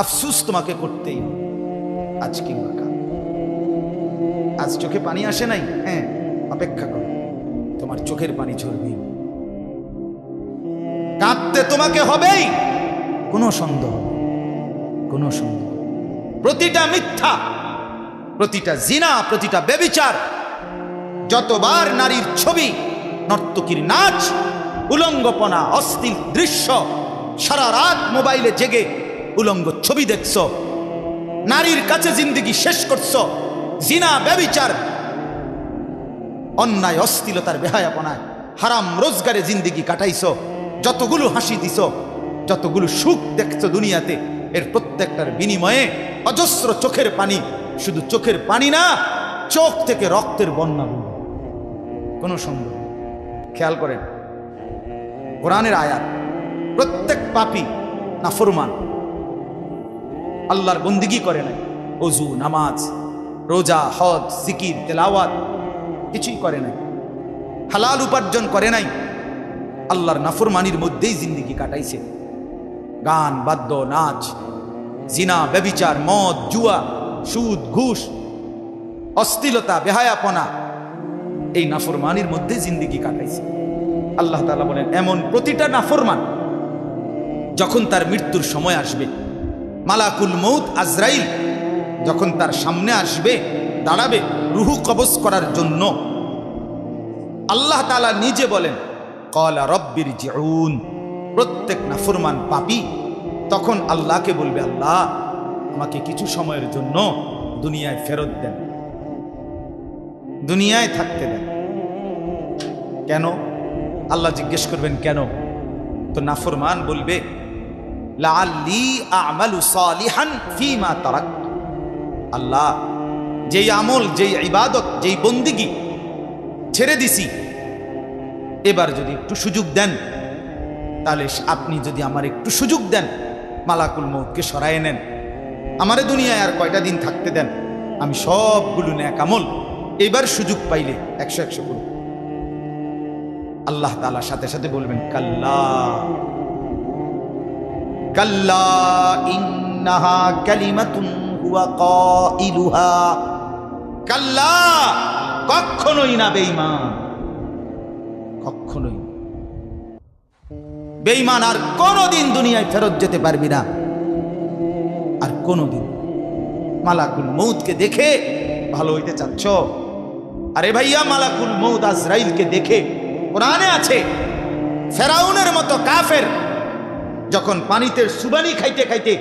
আফসুস তোমাকে করতেই হবে, আজ কিংবা কাল। আজ চোখে পানি আসে নাই, হ্যাঁ, অপেক্ষা করো, তোমার চোখের পানি ঝরবেই, কাঁদতে তোমাকে হবেই, কোনো সন্দেহ, কোনো সন্দেহ। প্রতিটা মিথ্যা, প্রতিটা জিনা, প্রতিটা ব্যভিচার, যতবার নারীর ছবি, নর্তকীর নাচ, উলঙ্গপনা, অশ্লীল দৃশ্য, সারা রাত মোবাইলে জেগে উলঙ্গ ছবি দেখছো, নারীর কাছে জিন্দেগি শেষ করছো, জিনা, ব্যভিচার, অন্যায়, অশ্লীলতার, বেহায়াপনায়, হারাম রোজগারে জিন্দেগি কাটাইছো, যতগুলো হাসি দিছো, যতগুলো সুখ দেখছো দুনিয়াতে, এর প্রত্যেকটার বিনিময়ে অজস্র চোখের পানি, শুধু চোখের পানি না, চোখ থেকে রক্তের বন্যা বইবে, কোনো সন্দেহ। খেয়াল করেন কোরআনের আয়াত, প্রত্যেক পাপী নাফরমান, আল্লাহর বন্দিগি করে নাই, ওযু, নামাজ, রোজা, হজ, জিকির, তেলাওয়াত কিছুই করে নাই, হালাল উপার্জন করে নাই, আল্লাহর নাফরমানির মধ্যেই জিন্দেগি কাটাইছে। গান, বাদ্য, নাচ, জিনা, ব্যভিচার, মদ, জুয়া, সুদ, ঘুষ, অশ্লীলতা, বেহায়াপনা, এই নাফরমানির মধ্যে জিন্দেগি কাটাইছে। আল্লাহ তাআলা বলেন, এমন প্রতিটা নাফরমান যখন তার মৃত্যুর সময় আসবে, মালাকুল মউত আজরাইল যখন তার সামনে আসবে, দাঁড়াবে রুহু কবজ করার জন্য, আল্লাহ তাআলা নিজে বলেন, ক্বালা রব্বিরজিউন। প্রত্যেক নাফরমান পাপী তখন আল্লাহকে বলবে, আল্লাহ আমাকে কিছু সময়ের জন্য দুনিয়ায় ফেরত দেন, দুনিয়ায় থাকতে দেন। কেন? আল্লাহ জিজ্ঞেস করবেন কেন? তো নাফরমান বলবে, লাআল্লি আ'মালু সালিহান ফীমা তারাকতু। আল্লাহ, যেই আমল, যেই ইবাদত, যেই বন্দিগি ছেড়ে দিছি, এবার যদি একটু সুযোগ দেন, তাহলে আপনি যদি আমার একটু সুযোগ দেন, মালাকুল মউতকে সরায় নেন, আমারে দুনিয়ায় আর কয়টা দিন থাকতে দেন, আমি সবগুলো নেক আমল এবার সুযোগ পাইলে 100 করব। আল্লাহ তাআলা সাথে সাথে বলবেন, কাল্লা কাল্লা ইন্নাহা কালিমাতুন হুয়া কাইলুহা। কাল্লা, কখনোই না বেঈমান, কখনোই বেঈমান আর কোনোদিন দুনিয়ায় ফেরত যেতে পারবি না, আর কোনোদিন। মালাকুল মউতকে দেখে ভালো হইতে চাচ্ছ? আরে ভাইয়া, মালাকুল মউত আজরাইলকে দেখে, কোরআনে আছে, ফেরাউনের মতো কাফের যখন পানিতে সুবানি খাইতে খাইতে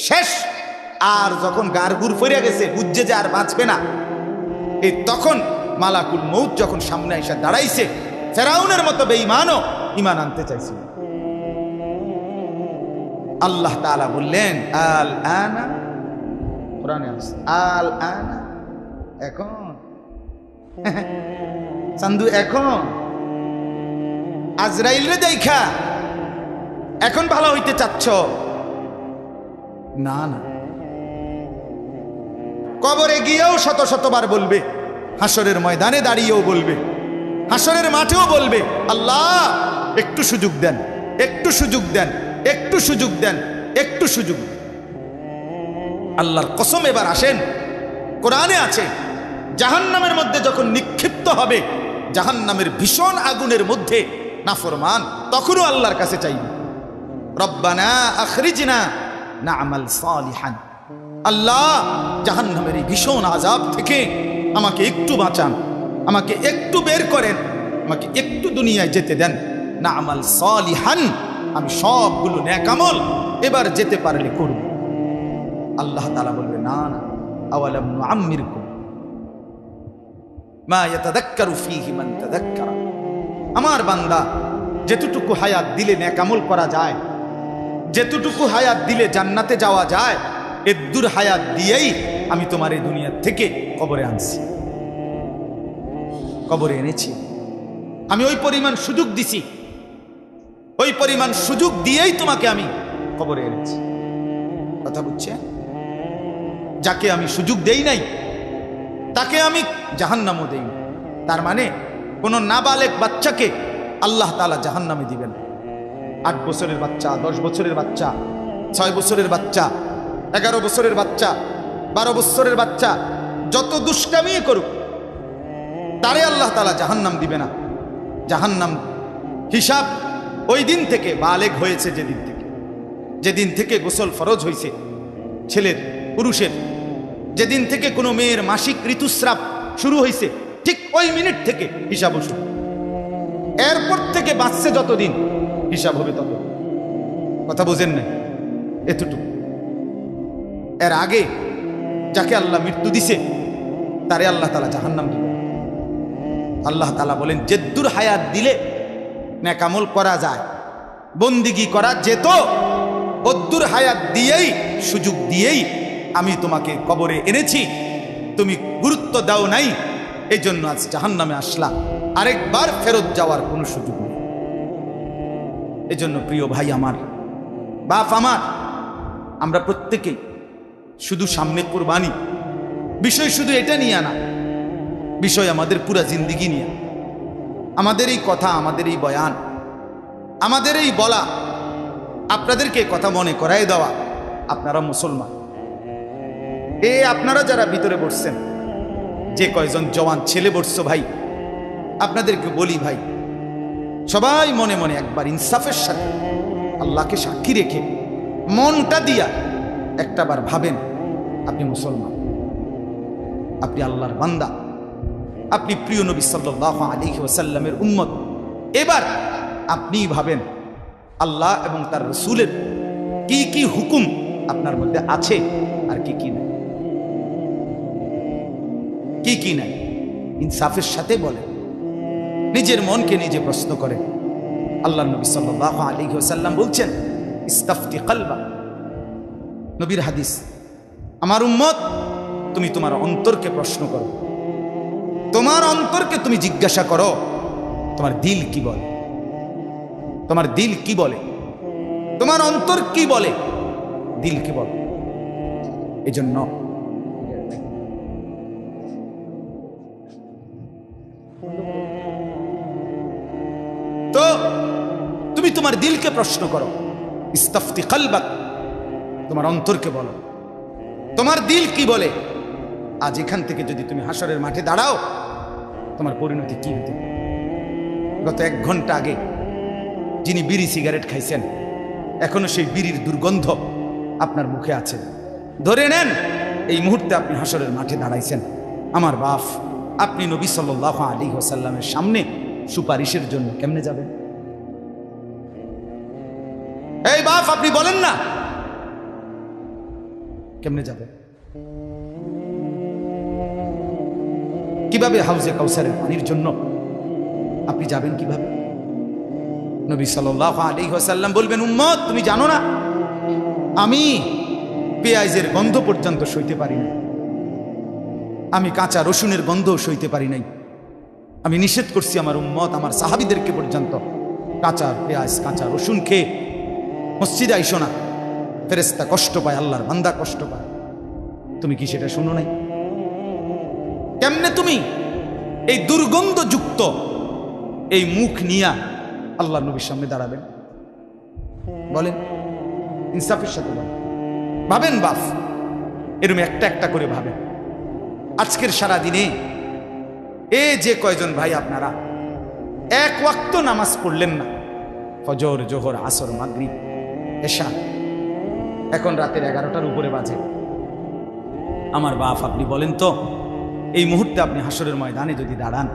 শেষ, আর যখন গারগুর ফিরে গেছে, বুঝছে যে আর বাঁচবে না, এই তখন মালাকুল মউত যখন সামনে এসে দাঁড়াইছে, ফেরাউনের মতো বেঈমানও ঈমান আনতে চাইছে। আল্লাহ তাআলা বললেন, আল আনা, কোরআনে আছে, আল আনা, এখন চান্দু, এখন আজরাইলরে দেখা এখন ভালো হইতে চাচ্ছ? না না, কবরে গিয়েও শত শতবার বলবে, হাসরের ময়দানে দাঁড়িয়েও বলবে, হাসরের মাঠেও বলবে, আল্লাহ একটু সুযোগ দেন, একটু সুযোগ দেন, একটু সুযোগ দেন, একটু সুযোগ দেন। আল্লাহর কসম, এবার আসেন, কোরআনে আছে, জাহান্নামের মধ্যে যখন নিক্ষিপ্ত হবে, জাহান্নামের ভীষণ আগুনের মধ্যে নাফরমান তখনও আল্লাহর কাছে চাইবে, রব্বানা আখরিজনা না'মাল সালিহান। আল্লাহ, জাহান্নামের এই ভীষণ আযাব থেকে আমাকে একটু বাঁচান, আমাকে একটু বের করেন, আমাকে একটু দুনিয়ায় যেতে দেন, না'মাল সালিহান, আমি সবগুলো নেক আমল এবার যেতে পারলে করব। আল্লাহ তাআলা বলবে, না না, আওয়ালাম নুআম্মিরকুম মা ইয়াতাযাক্কারু ফীহি মান তাযাক্কারা। আমার বান্দা, যেতটুকু হায়াত দিলে নেক আমল করা যায়, যেতটুকু হায়াত দিলে জান্নাতে যাওয়া যায়, এদ্দুর হায়াত দিয়েই আমি তোমার এই দুনিয়া থেকে কবরে আনছি, কবরে এনেছি। আমি ওই পরিমাণ সুযোগ দিছি, ওই পরিমাণ সুযোগ দিয়েই তোমাকে আমি কবরে এনেছি। কথা বুঝছেন? যাকে আমি সুযোগ দেই নাই, তাকে আমি জাহান্নামও দেই। তার মানে কোন নাবালেগ বাচ্চাকে আল্লাহ তাআলা জাহান্নামে দিবেন। 8 বছরের বাচ্চা, 10 বছরের বাচ্চা, 6 বছরের বাচ্চা, 11 বছরের বাচ্চা, 12 বছরের বাচ্চা যত দুষ্টামি করুক, তারে আল্লাহ তাআলা জাহান্নাম দিবে না। জাহান্নাম হিসাব ওই দিন থেকে, বালেগ হয়েছে যেদিন থেকে গোসল ফরজ হয়েছে ছেলের, পুরুষের, যেদিন থেকে কোনো মেয়ের মাসিক ঋতুস্রাব শুরু হয়েছে, ঠিক ওই মিনিট থেকে হিসাব শুরু। এরপর থেকে বাঁচছে যতদিন, হিসাব হবে তত। কথা বোঝেন না? এতটুকু। এর আগে যাকে আল্লাহ মৃত্যু দিছে তারে আল্লাহ তাআলা জাহান্নাম দিবে। আল্লাহ তাআলা বলেন, জেদ্দুর হায়াত দিলে নেক আমল করা যায়, বন্দিগি করা যেত, অদ্দুর হায়াত দিয়েই, সুযোগ দিয়েই আমি তোমাকে কবরে এনেছি, তুমি গুরুত্ব দাও নাই, এই জন্য আজ জাহান্নামে আসলা, আরেকবার ফেরত যাওয়ার কোনো সুযোগ নেই। এই জন্য প্রিয় ভাই আমার, বাপ আমার, আমরা প্রত্যেকেই শুধু সামনে কুরবানি, বিষয় শুধু এটা নিয়ে না, বিষয় আমাদের পুরা জিন্দিগি নিয়ে। আমাদের এই কথা, আমাদের এই বয়ান, আমাদের এই বলা, আপনাদেরকে কথা মনে করাই দেওয়া, আপনারা মুসলমান। আপনারা যারা ভিতরে বসছেন, যে কয়জন জওয়ান ছেলে বসছো ভাই, আপনাদেরকে বলি ভাই, সবাই মনে মনে একবার ইনসাফের সাথে আল্লাহকে সাক্ষী রেখে মনটা দিয়া একটাবার ভাবেন, আপনি মুসলমান, আপনি আল্লাহর বান্দা, আপনি প্রিয় নবী সাল্লাল্লাহু আলাইহি ওয়াসাল্লামের উম্মত। এবার আপনি ভাবেন আল্লাহ এবং তার রাসূলের কি কি হুকুম আপনার মধ্যে আছে আর কি কি নাই, কি কি নাই, ইনসাফের সাথে বলেন, নিজের মনকে নিজে প্রশ্ন করেন। আল্লাহর নবী সাল্লাল্লাহু আলাইহি ওয়াসাল্লাম বলছেন, ইস্তাফতি কলবা, নবীর হাদিস, আমার উম্মত তুমি তোমার অন্তরকে প্রশ্ন করো, তোমার অন্তরকে তুমি জিজ্ঞাসা করো, তোমার দিল কি বলে, তোমার দিল কি বলে, তোমার অন্তর কি বলে, দিল কি বলে। এজন্য তো তুমি তোমার দিলকে প্রশ্ন করো, ইস্তাফতি কলবাক, তোমার অন্তরকে বলো, তোমার দিল কি বলে। আজ এখান থেকে যদি তুমি হাসরের মাঠে দাঁড়াও, তোমার পরিণতি কি হতে পারে। গত 1 ঘন্টা আগে যিনি বিড়ি সিগারেট খাইছেন, এখনো সেই বিড়ির দুর্গন্ধ আপনার মুখে আছে, ধরে নেন এই মুহূর্তে আপনি হাসরের মাঠে দাঁড়াইছেন। আমার বাপ, আপনি নবী সাল্লাল্লাহু আলাইহি ওয়াসাল্লামের সামনে সুপারিশের জন্য কেমনে যাবেন? এই বাপ, আপনি বলেন না, কেমনে যাবেন? কিভাবে হাউজে কাউসারের পানির জন্য আপনি যাবেন কিভাবে? নবী সাল্লাল্লাহু আলাইহি ওয়াসাল্লাম বলবেন, উম্মত তুমি জানো না, আমি পেঁয়াজের গন্ধ পর্যন্ত সইতে পারি না, আমি কাঁচা রসুনের গন্ধ সইতে পারি নাই। আমি নিষেধ করছি আমার উম্মত, আমার সাহাবীদেরকে পর্যন্ত, কাঁচা পেঁয়াজ, কাঁচা রসুন খেয়ে মসজিদে আইসো না, ফেরেশতা কষ্ট পায়, আল্লাহর বান্দা কষ্ট পায়। তুমি কি সেটা শোনো নাই? কেমনে তুমি এই দুর্গন্ধযুক্ত এই মুখ নিয়া আল্লাহর নবীর সামনে দাঁড়াবেন? বলেন, ইনসাফের সাথে বলেন। ভাবেন বাপ, এরকম একটা একটা করে ভাবেন। আজকের সারা দিনে যে কয়জন ভাই আপনারা 1 ওয়াক্ত নামাজ পড়লেন না, ফজর, জোহর, আসর, মাগরিব, এশা, এখন রাতের 11টার উপরে বাজে। আমার বাপ, আপনি বলেন তো, এই মুহূর্তে আপনি হাসরের ময়দানে যদি দাঁড়ান,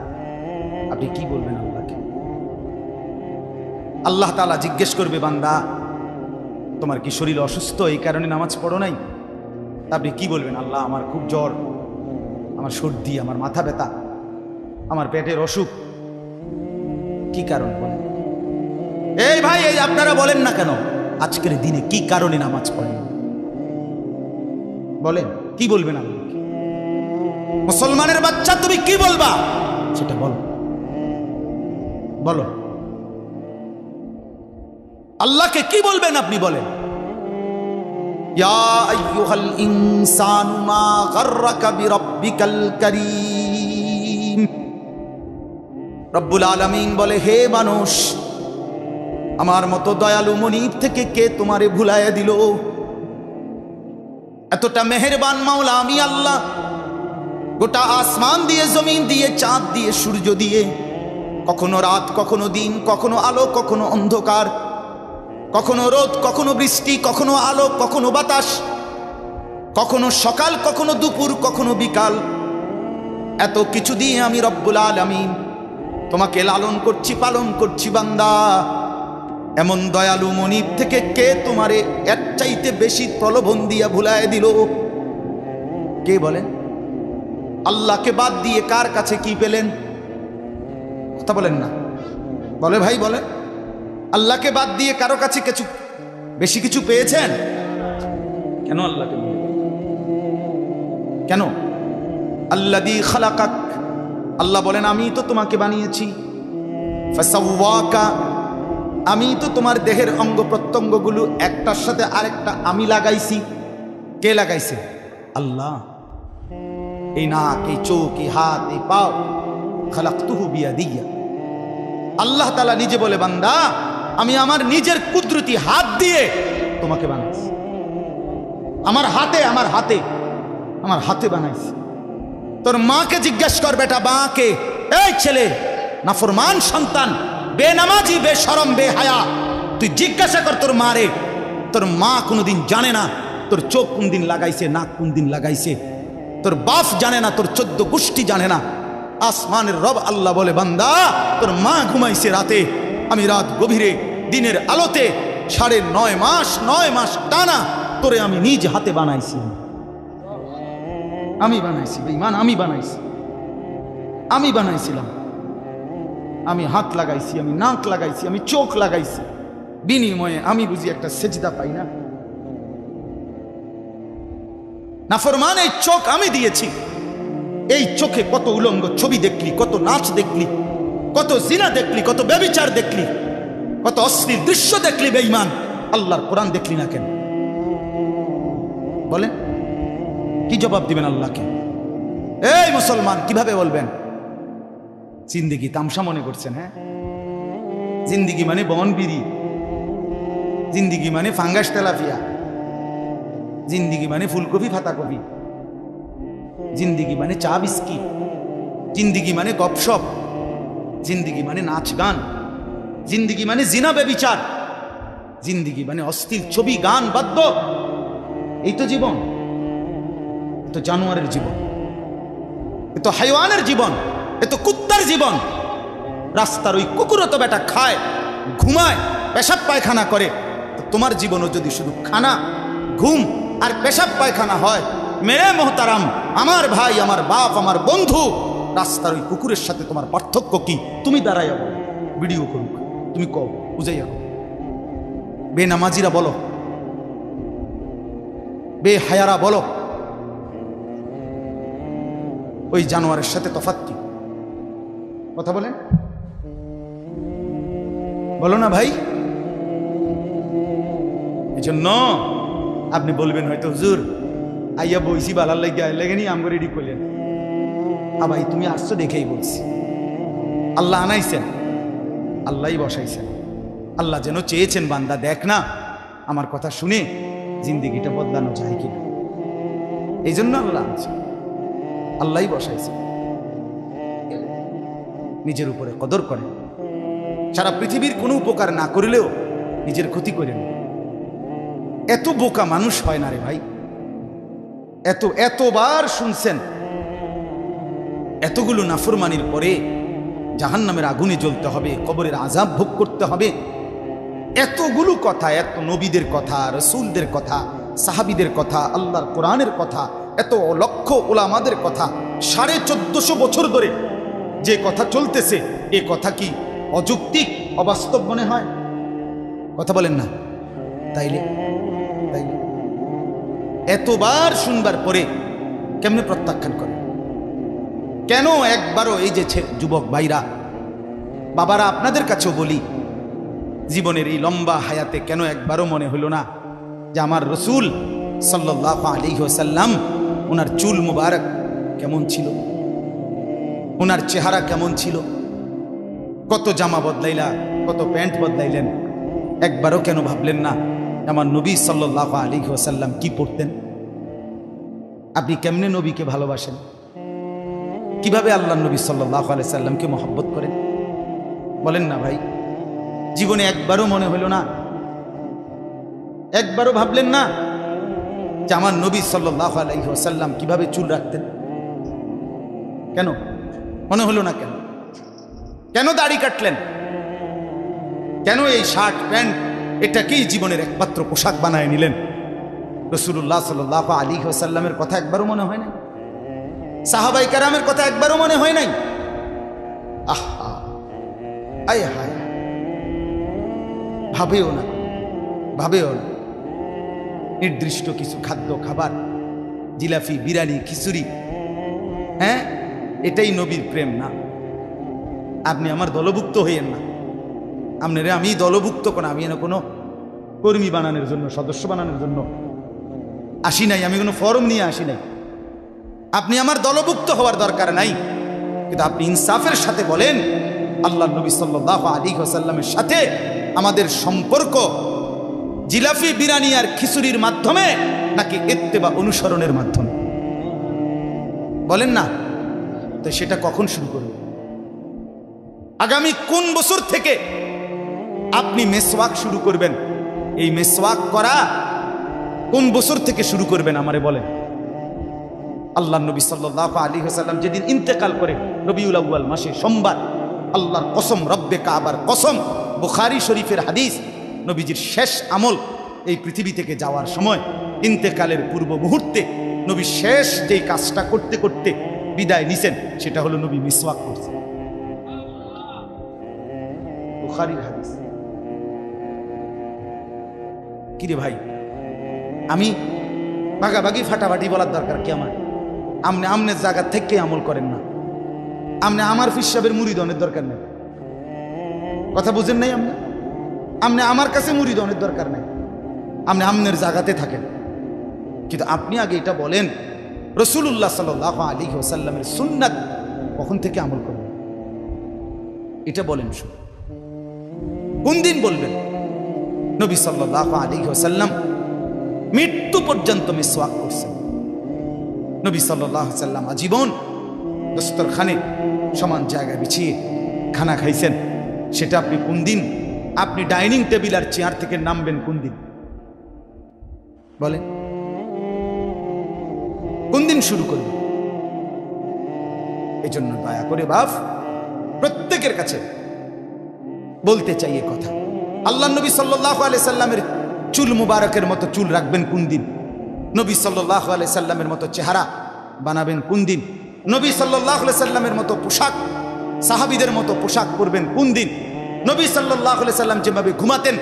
আপনি কি বলবেন আল্লাহকে? আল্লাহ তাআলা জিজ্ঞেস করবে, বান্দা তোমার কি শরীর অসুস্থ, এই কারণে নামাজ পড়ো নাই? আপনি কি বলবেন? আল্লাহ, আমার খুব জ্বর, আমার সর্দি, আমার মাথা ব্যথা, আমার পেটের অসুখ। কি কারণ বলেন? এই ভাই, এই আপনারা বলেন না কেন আজকের দিনে কি কারণে নামাজ পড়েন? বলেন, কি বলবেন আল্লাহকে? মুসলমানের বাচ্চা, তুমি কি বলবা সেটা বলো, বলো আল্লাহকে কি বলবেন আপনি বলেন। ইয়া আইয়ুহাল ইনসানু মা গাররাকা বিরাব্বিকাল কারীম। রব্বুল আলামিন বলে, হে মানুষ, আমার মতো দয়ালু মনিব থেকে কে তোমারে ভুলাইয়া দিল? এতটা মেহেরবান মাওলা আমি আল্লাহ, গোটা আসমান দিয়ে, জমিন দিয়ে, চাঁদ দিয়ে, সূর্য দিয়ে, কখনো রাত কখনো দিন, কখনো আলো কখনো অন্ধকার, কখনো রোদ কখনো বৃষ্টি, কখনো আলো কখনো বাতাস, কখনো সকাল কখনো দুপুর কখনো বিকাল, এত কিছু দিয়ে আমি রব্বুল আলামিন তোমাকে লালন করছি, পালন করছি। বান্দা, এমন দয়ালু মনিব থেকে কে তোমারে এর চাইতে বেশি প্রলোভন দিয়া ভুলায় দিল? কে বলেন? আল্লাহকে বাদ দিয়ে কার কাছে কি পেলেন? কথা বলেন না, বলে ভাই বলে, আল্লাহকে বাদ দিয়ে কারো কাছে কিছু বেশি কিছু পেয়েছেন? কেন আল্লাহকে? কেন? আল্লাযী খালাকাক, আল্লাহ বলেন আমি তো তোমাকে বানিয়েছি, ফাসাওয়াকা, আমি তো তোমার দেহের অঙ্গ প্রত্যঙ্গগুলো একটার সাথে আরেকটা আমি লাগাইছি। কে লাগাইছে? আল্লাহ। এই নাক, এই চোখ, এই হাত, এই পাও, খালাকতুহু বিয়াদিয়া। আল্লাহ তাআলা নিজে বলে, বান্দা আমি আমার নিজের কুদরতি হাত দিয়ে তোমাকে বানাইছি। আমার হাতে, আমার হাতে, আমার হাতে বানাইছি। তোর মাকে জিজ্ঞেস কর বেটা, মাকে, এই ছেলে নাফরমান সন্তান, বেনামাজি, বেশরম, বেহায়া, তুই জিজ্ঞাসা কর তোর মারে। তোর মা কোনোদিন জানে না তোর চোখ কোন দিন লাগাইছে, নাক কোন দিন লাগাইছে। তোর বাপ জানে না, তোর 14 গোষ্ঠী জানে না। আসমানের রব আল্লাহ বলে, বান্দা তোর মা ঘুমাইছে রাতে, আমি রাত গভীরে দিনের আলোতে 9.5 মাস টানা তোরে আমি নিজ হাতে বানাইছি। আমি বানাইছি বেঈমান, আমি বানাইছি, আমি বানাইছিলাম। আমি হাত লাগাইছি, আমি নাক লাগাইছি, আমি চোখ লাগাইছি, বিনিময়ে আমি বুঝি একটা সেজদা পাই না? নাফরমান এই চোখ আমি দিয়েছি। এই চোখে কত উলঙ্গ ছবি দেখলি, কত নাচ দেখলি, কত জিনা দেখলি, কত ব্যভিচার দেখলি, কত অশ্লীল দৃশ্য দেখলি বেঈমান। আল্লাহর কোরআন দেখলি না কেন? বলেন, কি জবাব দিবেন আল্লাহকে? এই মুসলমান, কিভাবে বলবেন? জিন্দিগি তামসা মনে করছেন? হ্যাঁ, জিন্দিগি মানে বনবিড়ি, জিন্দিগি মানে ফাঙ্গাস তেলাপিয়া, জিন্দিগি মানে ফুলকপি ফাতাকপি, জিন্দিগি মানে চা বিস্কিট, জিন্দিগি মানে গপসপ, জিন্দিগি মানে নাচ গান, জিন্দিগি মানে জিনা ব্যভিচার, জিন্দিগি মানে অশ্লীল ছবি, গান, বাদ্য। এই তো জীবন? এ তো জানোয়ারের জীবন, এ তো হাইওয়ানের জীবন, এ তো কুত্তার জীবন। রাস্তার ওই কুকুরও তো বেটা খায়, ঘুমায়, পেশাব পায়খানা করে। তো তোমার জীবনও যদি শুধু খানা, ঘুম আর পেশাব পায়খানা হয়, মেরে মোহতারাম, আমার ভাই, আমার বাপ, আমার বন্ধু, রাস্তার ওই কুকুরের সাথে তোমার পার্থক্য কি? তুমি দাঁড়াইয়া বলো, ভিডিও করুক, তুমি কও, বুঝাইয়া কও। বেনামাজিরা বলো, বেহায়ারা বলো, ওই জানোয়ারের সাথে তফাৎ কি? কথা বলেন, বলো না ভাই। এই জন্য আপনি বলবেন হয়তো, হুজুর আইয়া বইছি বালার লেগেনি আম রেডি করলেন। ভাই তুমি আসছো দেখেই বলছি। আল্লাহ আনাইছেন, আল্লাহই বসাইছেন। আল্লাহ যেন চেয়েছেন, বান্দা দেখ না আমার কথা শুনে জিন্দিগিটা বদলানো যায় কিনা। এই জন্য আল্লাহ আনছেন, আল্লাহই বসাইছেন। নিজের উপরে কদর করেন। সারা পৃথিবীর কোনো উপকার না করলেও নিজের ক্ষতি করেন। এত বোকা মানুষ হয় না রে ভাই। এতবার শুনছেন, এতগুলো নাফরমানির পরে জাহান্নামের আগুনে জ্বলতে হবে, কবরের আযাব ভোগ করতে হবে, এতগুলো কথা, এত নবীদের কথা, রাসূলদের কথা, সাহাবীদের কথা, আল্লাহর কোরআনের কথা, এত লক্ষ উলামাদের কথা, 1450 বছর ধরে যে কথা চলতেছে, এ কথা কি অযৌক্তিক, অবাস্তব মনে হয়? কথা বলেন না? তাইলে এতবার শুনবার পরে কেমনে প্রত্যাখ্যান করে? কেন একবারও, এই যে যুবক ভাইরা, বাবারা, আপনাদের কাছেও বলি, জীবনের এই লম্বা হায়াতে কেন একবারও মনে হলো না যে আমার রসুল সাল্লাল্লাহু আলাইহি ওয়াসাল্লাম, ওনার চুল মুবারক কেমন ছিল, ওনার চেহারা কেমন ছিল, কত জামা বদলাইলা, কত প্যান্ট বদলাইলেন, একবারও কেন ভাবলেন না আমার নবী সাল্লাল্লাহু আলাইহি ওয়াসাল্লাম কি পড়তেন? আপনি কেমনে নবীকে ভালোবাসেন, কিভাবে আল্লাহ নবী সাল্লাল্লাহু আলাইহি সাল্লামকে মহব্বত করেন বলেন না ভাই। জীবনে একবারও মনে হলো না, একবারও ভাবলেন না যে আমার নবী সাল্লাল্লাহু আলাইহি ওয়াসাল্লাম কিভাবে চুল রাখতেন? কেন মনে হলো না? কেন কেন দাড়ি কাটলেন? কেন এই শার্ট প্যান্ট এটাকেই জীবনের একমাত্র পোশাক বানায় নিলেন? রাসূলুল্লাহ সাল্লাল্লাহু আলাইহি ওয়াসাল্লামের কথা একবারও মনে হয় নাই? সাহাবায়ে কেরামের কথা একবারও মনে হয় নাই? আহা, আয় হায়, ভাবেও না, ভাবেও না। নির্দিষ্ট কিছু খাদ্য খাবার, জিলাপি, বিরিয়ানি, খিচুড়ি, হ্যাঁ, এটাই নবীর প্রেম না। আপনি আমার দলভুক্ত হইয়েন না। আপনারে আমি দলভুক্ত কোন, আমি না কোনো কর্মী বানানোর জন্য, সদস্য বানানোর জন্য আসি নাই, আমি কোনো ফর্ম নিয়ে আসি নাই। আপনি আমার দলভুক্ত হওয়ার দরকার নাই, কিন্তু আপনি ইনসাফের সাথে বলেন আল্লাহ নবী সাল্লাল্লাহু আলাইহি ওয়াসাল্লামের সাথে আমাদের সম্পর্ক জিলাপি, বিরিয়ানি আর খিচুড়ির মাধ্যমে নাকি ইত্তেবা, অনুসরণের মাধ্যমে? বলেন না। তো সেটা কখন শুরু করবেন? আগামী কোন বছর থেকে আপনি মেসওয়াক শুরু করবেন? এই মেসওয়াক করা কোন বছর থেকে শুরু করবেন আমারে বলেন। আল্লাহ নবী সাল্লাল্লাহু আলাইহি ওয়াসাল্লাম যেদিন ইন্তেকাল করে রবিউল আউয়াল মাসে সোমবার, আল্লাহর কসম, রব্বে কাবার কসম, বুখারী শরীফের হাদিস, নবীজির শেষ আমল এই পৃথিবী থেকে যাওয়ার সময় ইন্তেকালের পূর্ব মুহূর্তে নবী শেষ যেই কাজটা করতে করতে বিদায় নিছেন সেটা হলো নবী মিসওয়াক করছেন। বুখারীর হাদিস। কিরে ভাই, আমি ভাগাভাগি ফাটাফাটি বলার দরকার কি আমার? আমনে আমনের জায়গা থেকে আমল করেন না। আমনে আমার ফিসাবের মুরিদনের দরকার নেই। কথা বুঝেন নাই? আমনে আমার কাছে মুরিদনের দরকার নেই। আপনি আমনের জায়গাতে থাকেন, কিন্তু আপনি আগে এটা বলেন রাসূলুল্লাহ সাল্লাল্লাহু আলাইহি ওয়াসাল্লামের সুন্নাত কখন থেকে আমল করবেন, এটা বলেন। শুনুন, কোন দিন বলবেন? নবী সাল্লাল্লাহু আলাইহি ওয়াসাল্লাম মৃত্যু পর্যন্ত মিসওয়াক করছেন। নবী সাল্লাল্লাহু আলাইহি ওয়াসাল্লাম আজীবন দস্তরখানে সমান জায়গা বিছিয়ে খানা খাইছেন। সেটা আপনি কোন দিন? আপনি ডাইনিং টেবিল আর চেয়ার থেকে নামবেন কোন দিন বলেন? কোন দিন শুরু করবেন? এই জন্য দয়া করে বাপ, প্রত্যেকের কাছে বলতে চাই এ কথা। আল্লাহ নবী সাল্লাল্লাহু আলাইহি সাল্লামের চুল মুবারকের মতো চুল রাখবেন কোন দিন? নবী সাল্লাল্লাহু আলাইহি সাল্লামের মতো চেহারা বানাবেন কোন দিন? নবী সাল্লাল্লাহু আলাইহি সাল্লামের মতো পোশাক, সাহাবীদের মতো পোশাক পরবেন কোন দিন? নবী সাল্লাল্লাহু আলাইহি সাল্লাম যেভাবে ঘুমাতেন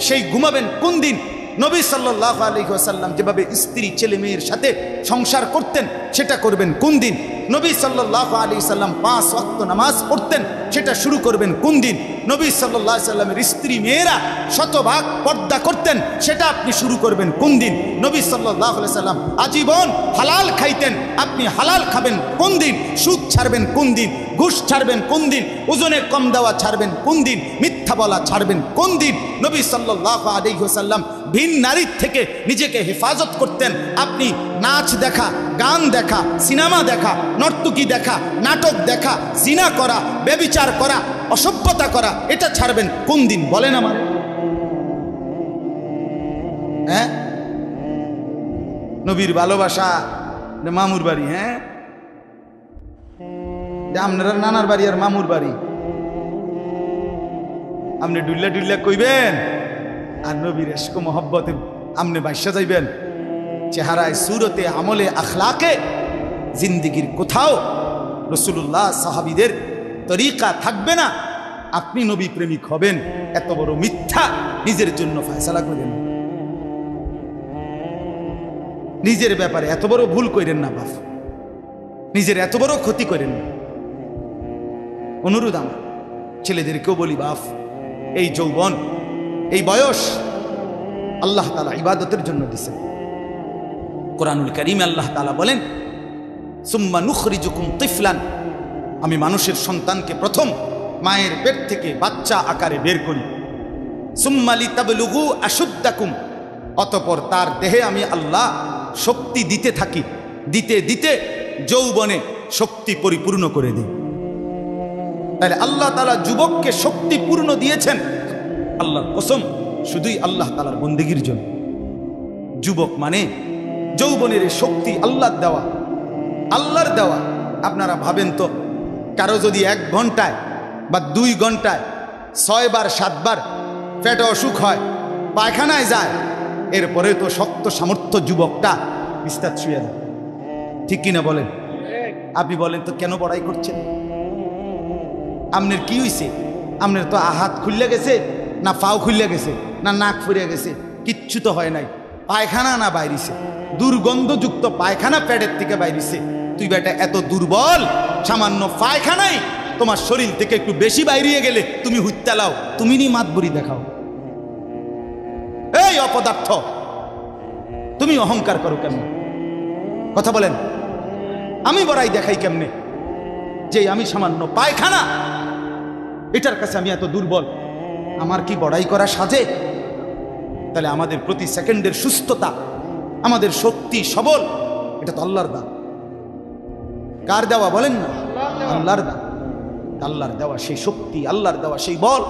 সেই ঘুমাবেন কোন দিন? নবী সাল্লাল্লাহু আলাইহি ওয়াসাল্লাম যেভাবে স্ত্রী ছেলে মেয়ের সাথে সংসার করতেন সেটা করবেন কোন দিন? নবী সাল্লাল্লাহু আলাইহি সাল্লাম 5 ওয়াক্ত নামাজ পড়তেন, সেটা শুরু করবেন কোন দিন? নবী সাল্লাল্লাহু আলাইহি সাল্লামের স্ত্রী মেয়েরা শতভাগ পর্দা করতেন, সেটা আপনি শুরু করবেন কোন দিন? নবী সাল্লাল্লাহু আলাইহি সাল্লাম আজীবন হালাল খাইতেন, আপনি হালাল খাবেন কোন দিন? সুদ ছাড়বেন কোন দিন? ঘুষ ছাড়বেন কোন দিন? ওজনে কম দেওয়া ছাড়বেন কোন দিন? মিথ্যা বলা ছাড়বেন কোন দিন? নবী সাল্লাল্লাহু আলাইহি ওয়াসাল্লাম ভিন নারীর থেকে নিজেকে হেফাজত করতেন। আপনি নাচ দেখা, গান দেখা, সিনেমা দেখা, নর্তকী দেখা, নাটক দেখা, জিনা করা, ব্যভিচার করা, অসভ্যতা করা, এটা ছাড়বেন কোন দিন বলেন আমার? হ্যাঁ, নবীর ভালোবাসা মামুর বাড়ি, হ্যাঁ, আপনারা নানার বাড়ি আর মামুর বাড়ি, আপনি ডুল্লা ডুল্লা কইবেন আর নবীর ইশক মোহব্বতে আপনি বাইসা যাইবেন। চেহারায়, সুরতে, আমলে, আখলাকে জিন্দিগির কোথাও রাসূলুল্লাহ সাহাবীদের তরিকা থাকবে না। আপনি নবী প্রেমিক হবেন, এত বড় মিথ্যা নিজের জন্য ফয়সালা করেন। নিজের ব্যাপারে এত বড় ভুল করেন না বাপ, নিজের এত বড় ক্ষতি করেন না। অনুরোধ আমার ছেলেদেরকেও বলি, বাপ, এই যৌবন, এই বয়স আল্লাহ তাআলা ইবাদতের জন্য দিয়েছেন। কোরআনুল কারীমে আল্লাহ তাআলা বলেন, সুম্মা নুখরিজুকুম তিফলান, আমি মানুষের সন্তানকে প্রথম মায়ের পেট থেকে বাচ্চা আকারে বের করি। সুম্মা লিতাবলুগু আশুদ্দাকুম, অতঃপর তার দেহে আমি আল্লাহ শক্তি দিতে থাকি। দিতে দিতে যৌবনে শক্তি পরিপূর্ণ করে দেয়। তাহলে আল্লাহ তাআলা যুবককে শক্তি পূর্ণ দিয়েছেন আল্লাহর কসম শুধুই আল্লাহ তাআলার বন্দেগীর জন্য। যুবক মানে যৌবনের এই শক্তি আল্লাহর দেওয়া, আল্লাহর দেওয়া। আপনারা ভাবেন তো, কারো যদি 1 ঘন্টায় বা 2 ঘন্টায় 6 বার 7 বার পেটে অসুখ হয়, পায়খানায় যায়, এরপরে তো শক্ত সামর্থ্য যুবকটা বিস্তার ছুঁয়ে যায়, ঠিক কিনা বলেন? আপনি বলেন তো কেন বড়াই করছেন? আপনার কি হইছে? আপনার তো হাত খুললে গেছে, না পাও খুললে গেছে, না নাক ফুরিয়ে গেছে, কিচ্ছু তো হয় নাই। পায়খানা না বাইরিছে, দুর্গন্ধযুক্ত পায়খানা পেটের থেকে বাইরিছে। তুই বেটা এত দুর্বল, সামান্য পায়খানাই তোমার শরীর থেকে একটু বেশি বাইরিয়ে গেলে তুমি হুইত্যা লাও, তুমি নি মাতবুরি দেখাও। এই অপদার্থ, তুমি অহংকার করো কেমনে? কথা বলেন। আমি বড়াই দেখাই কেমনে যে আমি সামান্য পায়খানা, এটার কাছে আমি এত দুর্বল? আমার কি বড়াই করা সাজে? তাহলে আমাদের প্রতি সেকেন্ডের সুস্থতা, আমাদের শক্তি সবল, এটা তো আল্লাহর দান। কার দেওয়া বলেন না? আল্লাহর দান। আল্লাহর দেওয়া সেই শক্তি, আল্লাহর দেওয়া সেই বল,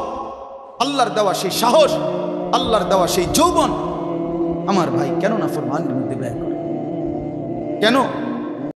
আল্লাহর দেওয়া সেই সাহস, আল্লাহর দেওয়া সেই যৌবন। আমার ভাই কেন নাফরমানের মধ্যে ব্যয় করে? কেন?